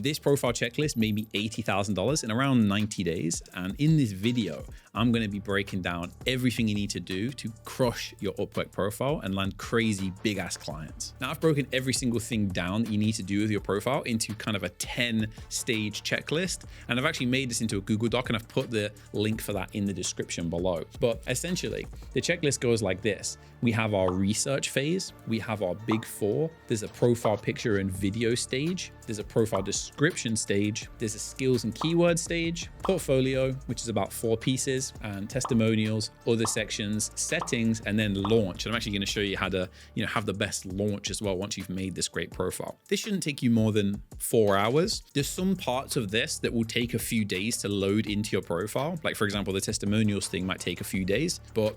This profile checklist made me $80,000 in around 90 days. And in this video, I'm going to be breaking down everything you need to do to crush your Upwork profile and land crazy big ass clients. Now, I've broken every single thing down that you need to do with your profile into kind of a 10-stage checklist. And I've actually made this into a Google Doc, and I've put the link for that in the description below. But essentially, the checklist goes like this. We have our research phase. We have our big four. There's a profile picture and video stage. There's a profile description stage. There's a skills and keyword stage, portfolio, which is about 4 pieces, and testimonials, other sections, settings, and then launch. And I'm actually going to show you how to, have the best launch as well once you've made this great profile. This shouldn't take you more than 4 hours. There's some parts of this that will take a few days to load into your profile. Like for example, the testimonials thing might take a few days, but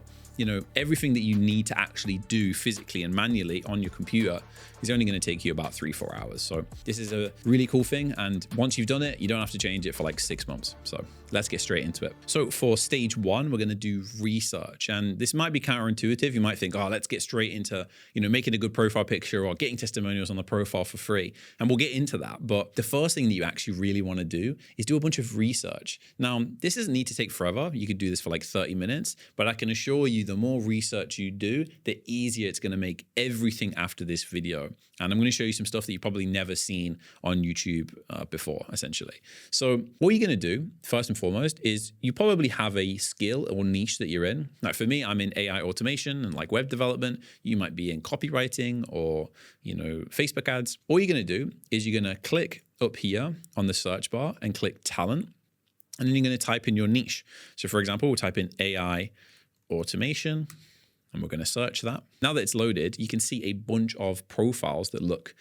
everything that you need to actually do physically and manually on your computer is only going to take you about 3-4 hours. So this is a really cool thing. And once you've done it, you don't have to change it for like 6 months. So let's get straight into it. So for stage 1, we're going to do research. And this might be counterintuitive. You might think, oh, let's get straight into, making a good profile picture or getting testimonials on the profile for free. And we'll get into that. But the first thing that you actually really want to do is do a bunch of research. Now, this doesn't need to take forever. You could do this for like 30 minutes, but I can assure you the more research you do, the easier it's going to make everything after this video. And I'm going to show you some stuff that you've probably never seen on YouTube before, essentially. So what you're going to do, first and foremost, is you probably have a skill or niche that you're in. Like for me, I'm in AI automation and like web development. You might be in copywriting or, Facebook ads. All you're going to do is you're going to click up here on the search bar and click talent. And then you're going to type in your niche. So for example, we'll type in AI automation, and we're going to search that. Now that it's loaded, you can see a bunch of profiles that look,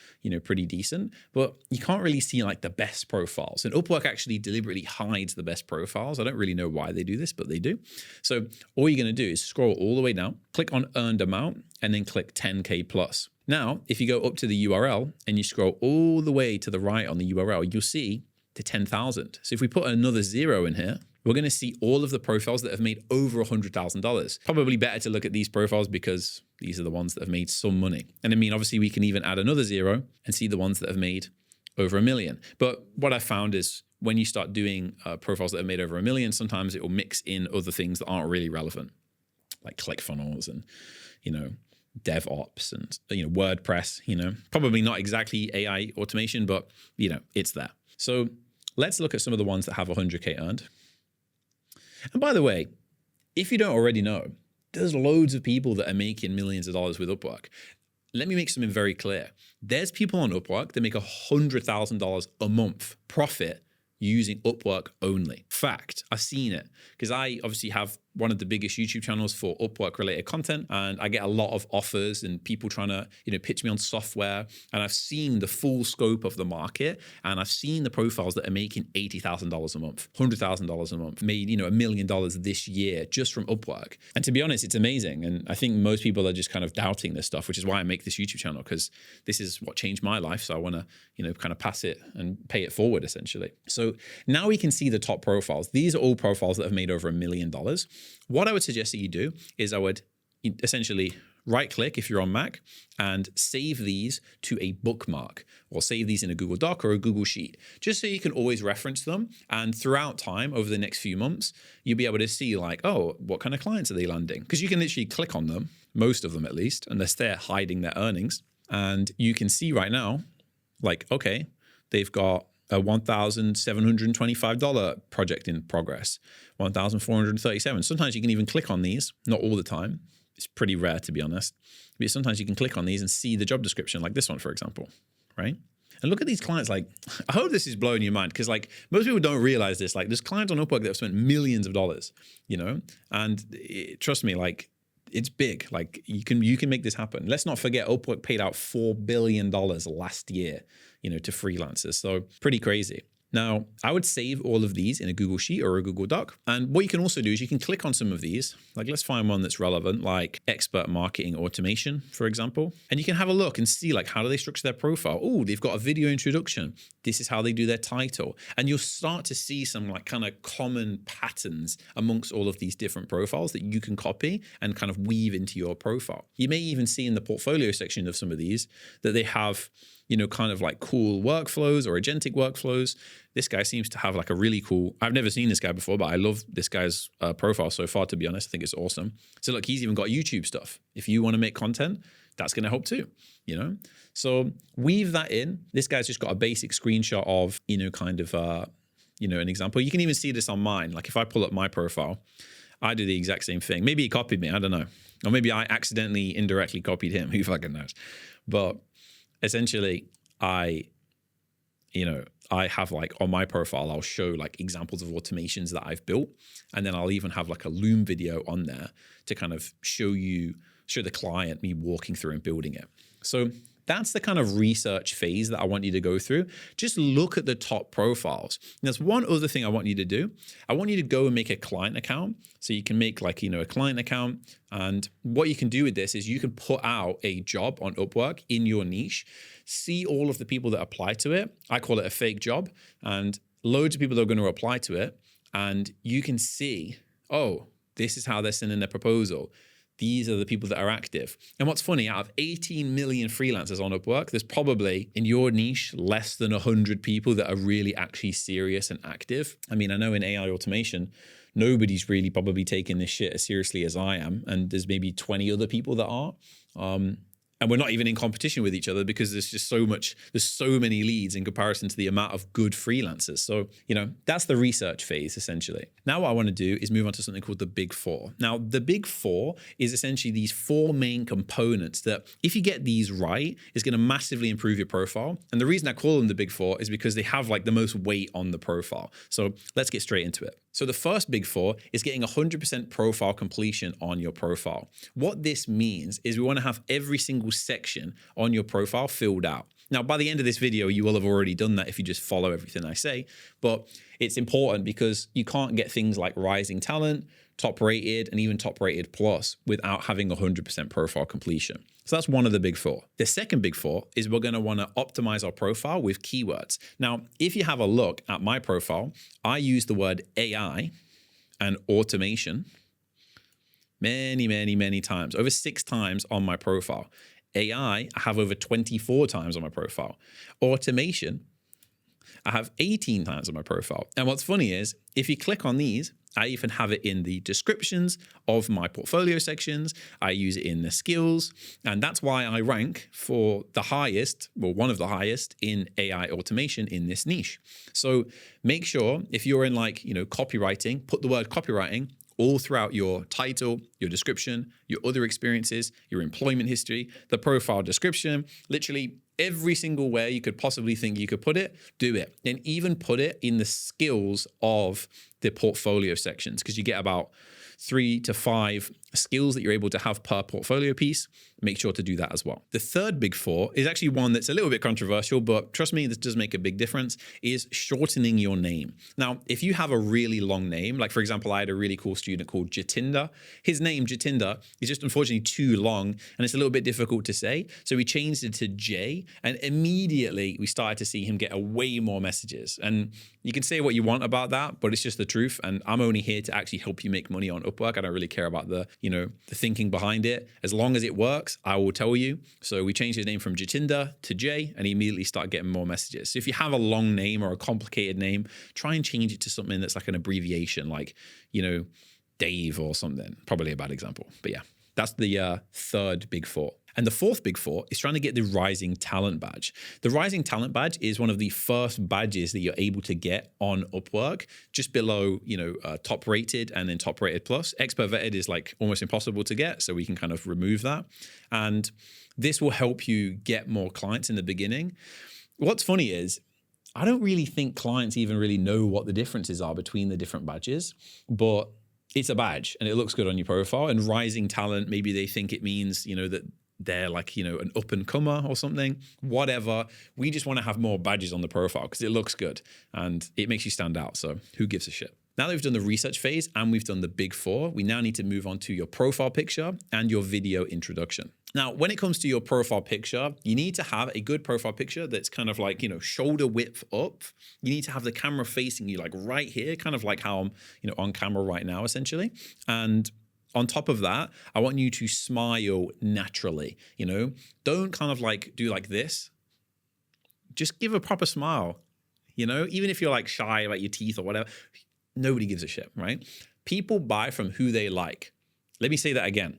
pretty decent, but you can't really see like the best profiles. And Upwork actually deliberately hides the best profiles. I don't really know why they do this, but they do. So all you're going to do is scroll all the way down, click on earned amount, and then click 10K plus. Now, if you go up to the URL and you scroll all the way to the right on the URL, you'll see to 10,000. So if we put another 0 in here, we're going to see all of the profiles that have made over $100,000. Probably better to look at these profiles because these are the ones that have made some money. And obviously we can even add another 0 and see the ones that have made over $1 million. But what I found is when you start doing profiles that have made over $1 million, sometimes it will mix in other things that aren't really relevant, like ClickFunnels and, DevOps and, WordPress, probably not exactly AI automation, but, it's there. So let's look at some of the ones that have 100K earned. And by the way, if you don't already know, there's loads of people that are making millions of dollars with Upwork. Let me make something very clear. There's people on Upwork that make $100,000 a month profit using Upwork only. Fact, I've seen it because I obviously have one of the biggest YouTube channels for Upwork related content, and I get a lot of offers and people trying to, pitch me on software. And I've seen the full scope of the market, and I've seen the profiles that are making $80,000 a month, $100,000 a month, made, $1 million this year just from Upwork. And to be honest, it's amazing. And I think most people are just kind of doubting this stuff, which is why I make this YouTube channel, because this is what changed my life. So I want to, kind of pass it and pay it forward essentially. So now we can see the top profiles. These are all profiles that have made over $1 million. What I would suggest that you do is I would essentially right-click if you're on Mac and save these to a bookmark, or save these in a Google Doc or a Google Sheet, just so you can always reference them. And throughout time, over the next few months, you'll be able to see like, oh, what kind of clients are they landing? Because you can literally click on them, most of them at least, unless they're hiding their earnings. And you can see right now, like, okay, they've got a $1,725 project in progress, $1,437. Sometimes you can even click on these, not all the time. It's pretty rare, to be honest. But sometimes you can click on these and see the job description, like this one, for example, right? And look at these clients. Like, I hope this is blowing your mind, because like most people don't realize this. Like, there's clients on Upwork that have spent millions of dollars, and trust me, like, it's big. Like you can make this happen. Let's not forget Upwork paid out $4 billion last year, to freelancers. So pretty crazy. Now, I would save all of these in a Google Sheet or a Google Doc. And what you can also do is you can click on some of these. Like, let's find one that's relevant, like expert marketing automation, for example. And you can have a look and see, like, how do they structure their profile? Oh, they've got a video introduction. This is how they do their title. And you'll start to see some like kind of common patterns amongst all of these different profiles that you can copy and kind of weave into your profile. You may even see in the portfolio section of some of these that they have, kind of like cool workflows or agentic workflows. This guy seems to have like a really cool, I've never seen this guy before, but I love this guy's profile so far, to be honest. I think it's awesome. So look, he's even got YouTube stuff. If you want to make content, that's going to help too, So weave that in. This guy's just got a basic screenshot of, kind of, an example. You can even see this on mine. Like if I pull up my profile, I do the exact same thing. Maybe he copied me, I don't know. Or maybe I accidentally, indirectly copied him. Who fucking knows? But essentially, I have like on my profile, I'll show like examples of automations that I've built. And then I'll even have like a Loom video on there to kind of show the client me walking through and building it. So that's the kind of research phase that I want you to go through. Just look at the top profiles. And there's one other thing I want you to do. I want you to go and make a client account. So you can make like, a client account. And what you can do with this is you can put out a job on Upwork in your niche, see all of the people that apply to it. I call it a fake job, and loads of people are going to apply to it. And you can see, oh, this is how they're sending their proposal. These are the people that are active. And what's funny, out of 18 million freelancers on Upwork, there's probably in your niche less than 100 people that are really actually serious and active. I mean, I know in AI automation, nobody's really probably taking this shit as seriously as I am. And there's maybe 20 other people that are. And we're not even in competition with each other because there's so many leads in comparison to the amount of good freelancers. So, that's the research phase essentially. Now what I want to do is move on to something called the Big Four. Now, the Big Four is essentially these four main components that if you get these right, is going to massively improve your profile. And the reason I call them the Big Four is because they have like the most weight on the profile. So let's get straight into it. So the first Big Four is getting 100% profile completion on your profile. What this means is we want to have every single section on your profile filled out. Now, by the end of this video, you will have already done that if you just follow everything I say, but it's important because you can't get things like rising talent, top rated, and even top rated plus without having 100% profile completion. So that's one of the Big Four. The second Big Four is we're going to want to optimize our profile with keywords. Now, if you have a look at my profile, I use the word AI and automation many, many, many times, over 6 times on my profile. AI, I have over 24 times on my profile. Automation, I have 18 times on my profile. And what's funny is if you click on these, I even have it in the descriptions of my portfolio sections. I use it in the skills. And that's why I rank for the highest, well, one of the highest in AI automation in this niche. So make sure if you're in like, copywriting, put the word copywriting all throughout your title, your description, your other experiences, your employment history, the profile description, literally every single way you could possibly think you could put it, do it. And even put it in the skills of the portfolio sections, because you get about 3 to 5 skills that you're able to have per portfolio piece. Make sure to do that as well. The third Big Four is actually one that's a little bit controversial, but trust me, this does make a big difference, is shortening your name. Now, if you have a really long name, like for example, I had a really cool student called Jatinder. His name, Jatinder, is just unfortunately too long and it's a little bit difficult to say. So we changed it to J, and immediately we started to see him get way more messages. And you can say what you want about that, but it's just the truth. And I'm only here to actually help you make money on Upwork. I don't really care about the thinking behind it. As long as it works, I will tell you. So we changed his name from Jatinder to Jay, and he immediately started getting more messages. So if you have a long name or a complicated name, try and change it to something that's like an abbreviation, like, Dave or something. Probably a bad example, but yeah, that's the third Big Four. And the fourth Big Four is trying to get the Rising Talent Badge. The Rising Talent Badge is one of the first badges that you're able to get on Upwork, just below, top rated and then top rated plus. Expert vetted is like almost impossible to get, so we can kind of remove that. And this will help you get more clients in the beginning. What's funny is, I don't really think clients even really know what the differences are between the different badges, but it's a badge and it looks good on your profile. And Rising Talent, maybe they think it means, that they're like, an up and comer or something, whatever. We just want to have more badges on the profile because it looks good and it makes you stand out. So who gives a shit? Now that we've done the research phase and we've done the Big Four, we now need to move on to your profile picture and your video introduction. Now, when it comes to your profile picture, you need to have a good profile picture that's kind of like, shoulder width up. You need to have the camera facing you like right here, kind of like how I'm, on camera right now, essentially. And on top of that, I want you to smile naturally, Don't kind of like do like this. just give a proper smile. You know, even if you're like shy about your teeth or whatever, nobody gives a shit, right? People buy from who they like. Let me say that again.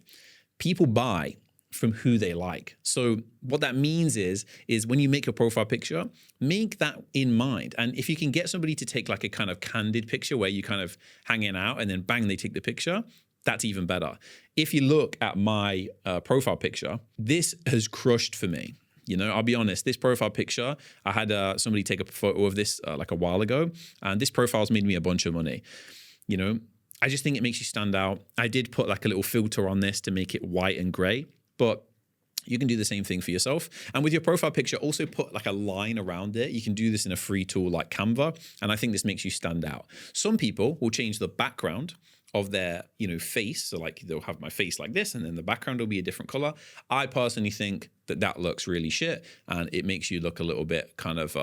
People buy from who they like. So what that means is when you make your profile picture, make that in mind. And if you can get somebody to take like a kind of candid picture where you kind of hanging out and then bang, they take the picture, that's even better. If you look at my profile picture, this has crushed for me. You know, I'll be honest, this profile picture, I had somebody take a photo of this like a while ago, and this profile's made me a bunch of money. You know, I just think it makes you stand out. I did put like a little filter on this to make it white and gray, but you can do the same thing for yourself. And with your profile picture, also put like a line around it. You can do this in a free tool like Canva, and I think this makes you stand out. Some people will change the background of their, you know, face. So like they'll have my face like this, and then the background will be a different color. I personally think that that looks really shit, and it makes you look a little bit kind of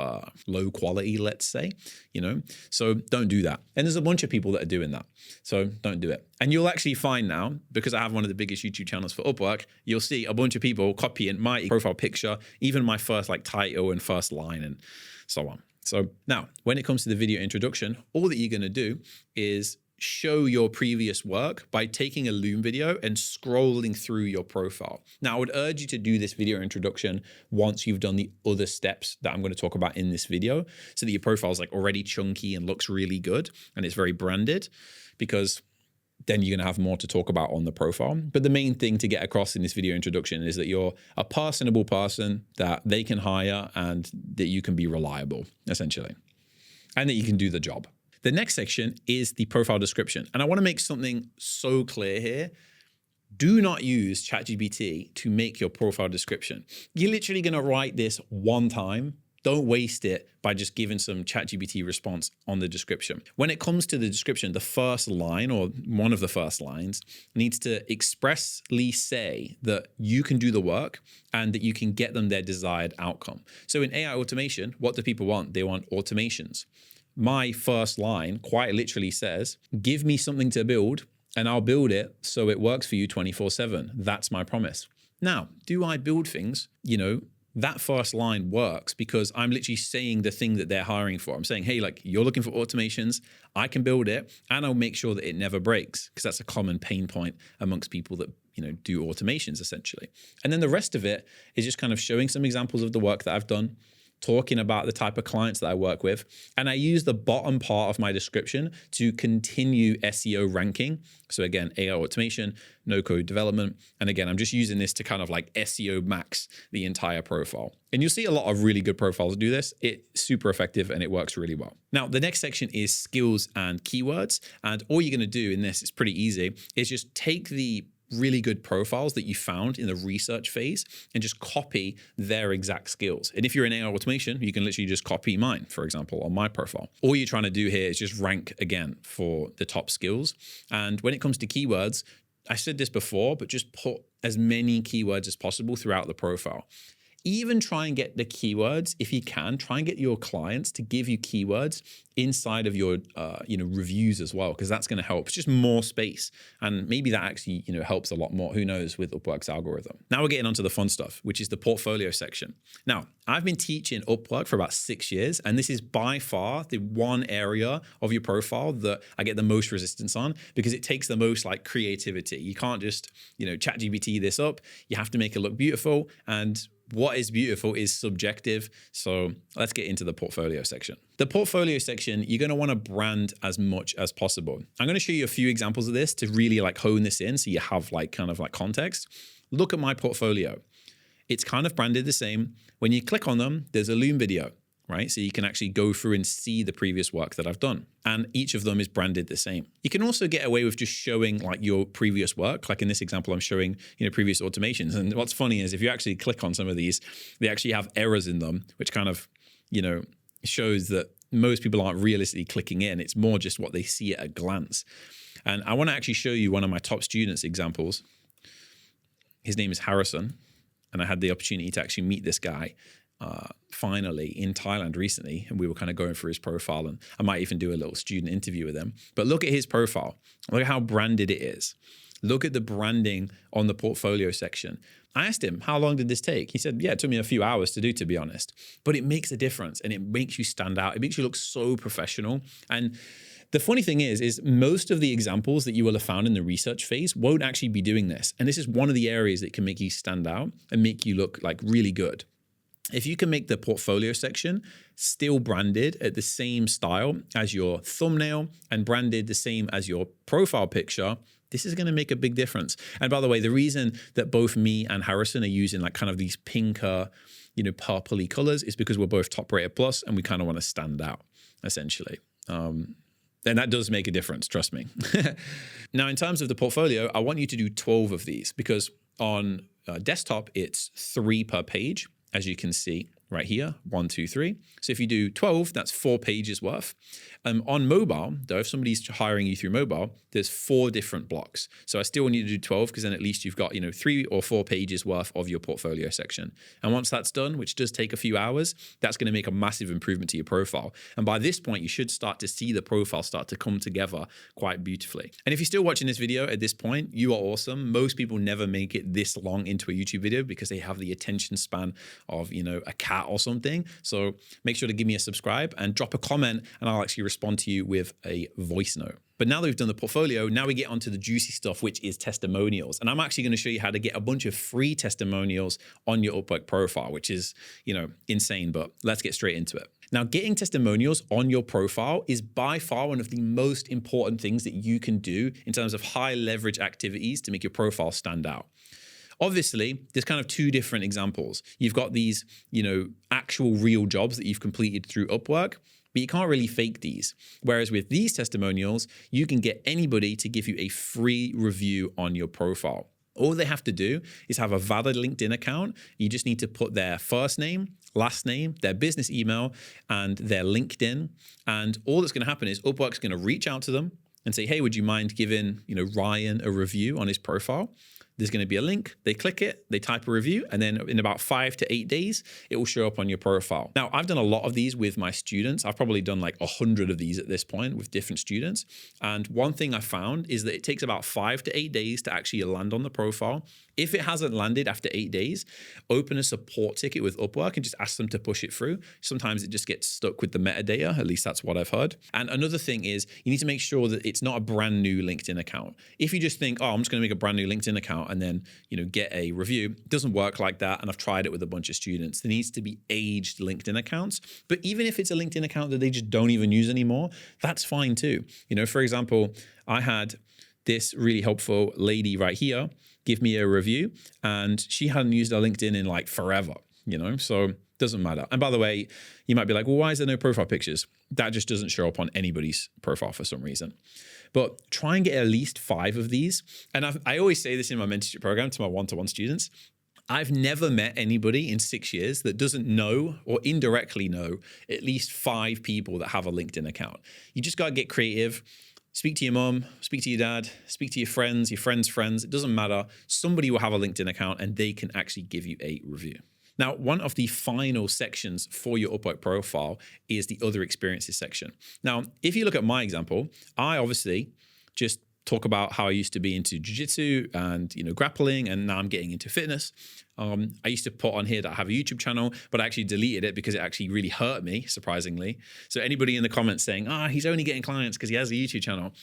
low quality, let's say, you know. So don't do that. And there's a bunch of people that are doing that. So don't do it. And you'll actually find now, because I have one of the biggest YouTube channels for Upwork, you'll see a bunch of people copying my profile picture, even my first like title and first line and so on. So now when it comes to the video introduction, all that you're going to do is show your previous work by taking a Loom video and scrolling through your profile. Now, I would urge you to do this video introduction once you've done the other steps that I'm going to talk about in this video, so that your profile is like already chunky and looks really good and it's very branded, because then you're going to have more to talk about on the profile. But the main thing to get across in this video introduction is that you're a personable person that they can hire and that you can be reliable, essentially, and that you can do the job. The next section is the profile description. And I want to make something so clear here. Do not use ChatGPT to make your profile description. You're literally going to write this one time. Don't waste it by just giving some ChatGPT response on the description. When it comes to the description, the first line or one of the first lines needs to expressly say that you can do the work and that you can get them their desired outcome. So in AI automation, what do people want? They want automations. My first line quite literally says, give me something to build and I'll build it so it works for you 24/7. That's my promise. Now, do I build things? You know, that first line works because I'm literally saying the thing that they're hiring for. I'm saying, hey, like you're looking for automations, I can build it and I'll make sure that it never breaks, because that's a common pain point amongst people that, you know, do automations essentially. And then the rest of it is just kind of showing some examples of the work that I've done, talking about the type of clients that I work with. And I use the bottom part of my description to continue SEO ranking. So again, AI automation, no code development. And again, I'm just using this to kind of like SEO max the entire profile. And you'll see a lot of really good profiles do this. It's super effective and it works really well. Now, the next section is skills and keywords. And all you're going to do in this, it's pretty easy, is just take the really good profiles that you found in the research phase and just copy their exact skills. And if you're in AI automation, you can literally just copy mine, for example, on my profile. All you're trying to do here is just rank again for the top skills. And when it comes to keywords, I said this before, but just put as many keywords as possible throughout the profile. Even try and get the keywords, if you can, try and get your clients to give you keywords inside of your reviews as well, because that's going to help. It's just more space. And maybe that actually, helps a lot more. Who knows with Upwork's algorithm. Now we're getting onto the fun stuff, which is the portfolio section. Now, I've been teaching Upwork for about 6 years, and this is by far the one area of your profile that I get the most resistance on, because it takes the most like creativity. You can't just, ChatGPT this up. You have to make it look beautiful, and what is beautiful is subjective. So let's get into the portfolio section. The portfolio section, you're going to want to brand as much as possible. I'm going to show you a few examples of this to really like hone this in so you have like kind of like context. Look at my portfolio. It's kind of branded the same. When you click on them, there's a Loom video, right? So you can actually go through and see the previous work that I've done. And each of them is branded the same. You can also get away with just showing like your previous work. Like in this example, I'm showing, previous automations. And what's funny is if you actually click on some of these, they actually have errors in them, which kind of, shows that most people aren't realistically clicking in. It's more just what they see at a glance. And I want to actually show you one of my top students' examples. His name is Harrison. And I had the opportunity to actually meet this guy finally in Thailand recently, and we were kind of going through his profile, and I might even do a little student interview with him. But look at his profile. Look at how branded it is. Look at the branding on the portfolio section. I asked him, how long did this take? He said, yeah, it took me a few hours to do, to be honest. But it makes a difference and it makes you stand out. It makes you look so professional. And the funny thing is most of the examples that you will have found in the research phase won't actually be doing this. And this is one of the areas that can make you stand out and make you look like really good. If you can make the portfolio section still branded at the same style as your thumbnail and branded the same as your profile picture, this is going to make a big difference. And by the way, the reason that both me and Harrison are using like kind of these pinker, purpley colors is because we're both top rated plus and we kind of want to stand out essentially. And that does make a difference, trust me. Now, in terms of the portfolio, I want you to do 12 of these because on desktop, it's 3 per page, as you can see right here, 1, 2, 3. So if you do 12, that's 4 pages worth. On mobile, though, if somebody's hiring you through mobile, there's 4 different blocks. So I still want you to do 12 because then at least you've got, 3 or 4 pages worth of your portfolio section. And once that's done, which does take a few hours, that's going to make a massive improvement to your profile. And by this point, you should start to see the profile start to come together quite beautifully. And if you're still watching this video at this point, you are awesome. Most people never make it this long into a YouTube video because they have the attention span of, a cat or something. So make sure to give me a subscribe and drop a comment and I'll actually respond to you with a voice note. But now that we've done the portfolio, now we get onto the juicy stuff, which is testimonials. And I'm actually going to show you how to get a bunch of free testimonials on your Upwork profile, which is, insane, but let's get straight into it. Now, getting testimonials on your profile is by far one of the most important things that you can do in terms of high leverage activities to make your profile stand out. Obviously, there's kind of 2 different examples. You've got these, actual real jobs that you've completed through Upwork, but you can't really fake these. Whereas with these testimonials, you can get anybody to give you a free review on your profile. All they have to do is have a valid LinkedIn account. You just need to put their first name, last name, their business email, and their LinkedIn. And all that's going to happen is Upwork's going to reach out to them and say, hey, would you mind giving, Ryan a review on his profile? There's going to be a link. They click it, they type a review, and then in about 5 to 8 days, it will show up on your profile. Now, I've done a lot of these with my students. I've probably done like 100 of these at this point with different students. And one thing I found is that it takes about 5 to 8 days to actually land on the profile. If it hasn't landed after 8 days, open a support ticket with Upwork and just ask them to push it through. Sometimes it just gets stuck with the metadata. At least that's what I've heard. And another thing is you need to make sure that it's not a brand new LinkedIn account. If you just think, I'm just going to make a brand new LinkedIn account and then, get a review, it doesn't work like that. And I've tried it with a bunch of students. There needs to be aged LinkedIn accounts. But even if it's a LinkedIn account that they just don't even use anymore, that's fine too. For example, I had this really helpful lady right here give me a review and she hadn't used her LinkedIn in like forever, so doesn't matter. And by the way, you might be like, well, why is there no profile pictures? That just doesn't show up on anybody's profile for some reason. But try and get at least 5 of these. And I always say this in my mentorship program to my one-to-one students. I've never met anybody in 6 years that doesn't know or indirectly know at least 5 people that have a LinkedIn account. You just got to get creative. Speak to your mom, speak to your dad, speak to your friends' friends. It doesn't matter. Somebody will have a LinkedIn account and they can actually give you a review. Now, one of the final sections for your Upwork profile is the other experiences section. Now, if you look at my example, I obviously just talk about how I used to be into jiu-jitsu and grappling, and now I'm getting into fitness. I used to put on here that I have a YouTube channel, but I actually deleted it because it actually really hurt me, surprisingly. So anybody in the comments saying, he's only getting clients because he has a YouTube channel,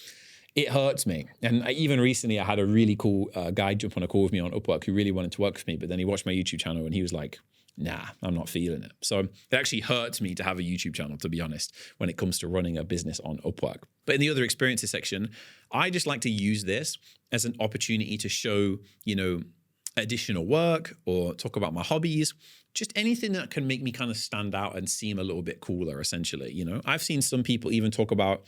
it hurts me. And even recently, I had a really cool guy jump on a call with me on Upwork who really wanted to work with me, but then he watched my YouTube channel and he was like, nah, I'm not feeling it. So it actually hurts me to have a YouTube channel, to be honest, when it comes to running a business on Upwork. But in the other experiences section, I just like to use this as an opportunity to show, additional work or talk about my hobbies, just anything that can make me kind of stand out and seem a little bit cooler, essentially. I've seen some people even talk about,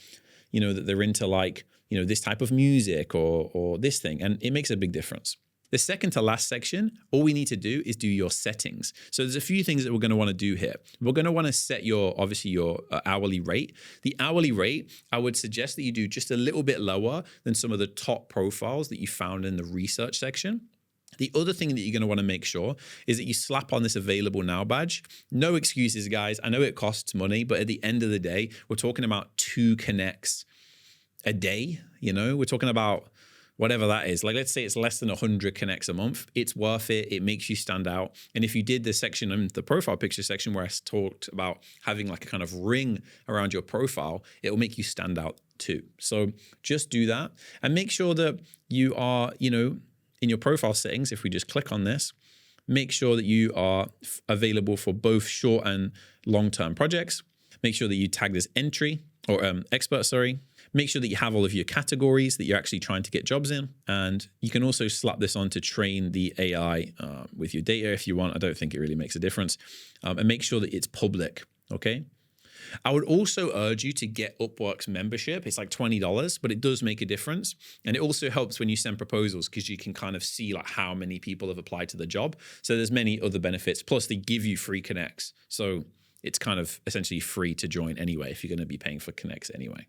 that they're into like, this type of music or this thing, and it makes a big difference. The second to last section, all we need to do is do your settings. So there's a few things that we're going to want to do here. We're going to want to set your hourly rate. The hourly rate, I would suggest that you do just a little bit lower than some of the top profiles that you found in the research section. The other thing that you're going to want to make sure is that you slap on this available now badge. No excuses, guys. I know it costs money, but at the end of the day, we're talking about 2 connects a day. We're talking about whatever that is. Like, let's say it's less than 100 connects a month. It's worth it. It makes you stand out. And if you did the section in the profile picture section where I talked about having like a kind of ring around your profile, it will make you stand out too. So just do that and make sure that you are, in your profile settings, if we just click on this, make sure that you are available for both short and long-term projects. Make sure that you tag this entry or expert, sorry. Make sure that you have all of your categories that you're actually trying to get jobs in. And you can also slap this on to train the AI with your data if you want. I don't think it really makes a difference. And make sure that it's public, okay? I would also urge you to get Upwork's membership. It's like $20, but it does make a difference. And it also helps when you send proposals because you can kind of see like how many people have applied to the job. So there's many other benefits. Plus they give you free connects. So it's kind of essentially free to join anyway if you're going to be paying for connects anyway.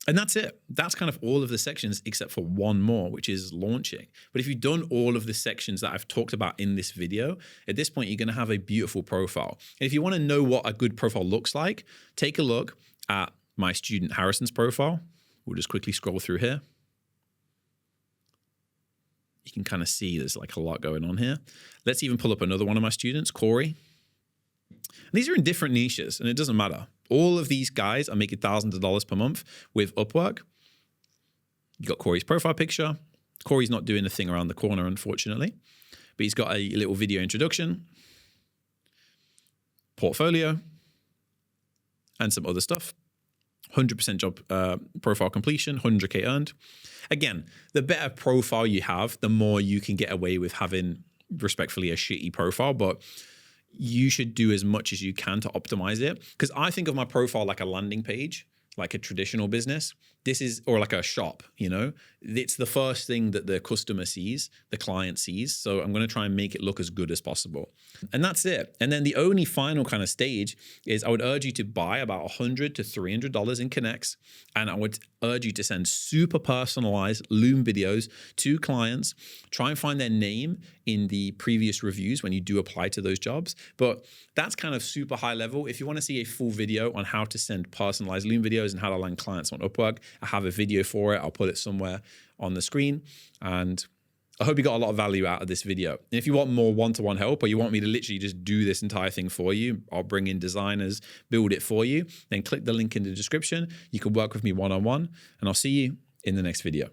And that's it. That's kind of all of the sections except for one more, which is launching. But if you've done all of the sections that I've talked about in this video, at this point, you're going to have a beautiful profile. And if you want to know what a good profile looks like, take a look at my student Harrison's profile. We'll just quickly scroll through here. You can kind of see there's like a lot going on here. Let's even pull up another one of my students, Corey. And these are in different niches, and it doesn't matter. All of these guys are making thousands of dollars per month with Upwork. You got Corey's profile picture. Corey's not doing the thing around the corner, unfortunately, but he's got a little video introduction, portfolio, and some other stuff. 100% job profile completion, 100K earned. Again, the better profile you have, the more you can get away with having, respectfully, a shitty profile, but you should do as much as you can to optimize it. Because I think of my profile like a landing page, like a traditional business. This is, or like a shop, it's the first thing that the customer sees, the client sees. So I'm going to try and make it look as good as possible. And that's it. And then the only final kind of stage is I would urge you to buy about $100 to $300 in connects. And I would urge you to send super personalized Loom videos to clients. Try and find their name in the previous reviews when you do apply to those jobs. But that's kind of super high level. If you want to see a full video on how to send personalized Loom videos and how to land clients on Upwork, I have a video for it. I'll put it somewhere on the screen. And I hope you got a lot of value out of this video. And if you want more one-to-one help, or you want me to literally just do this entire thing for you, I'll bring in designers, build it for you, then click the link in the description. You can work with me one-on-one, and I'll see you in the next video.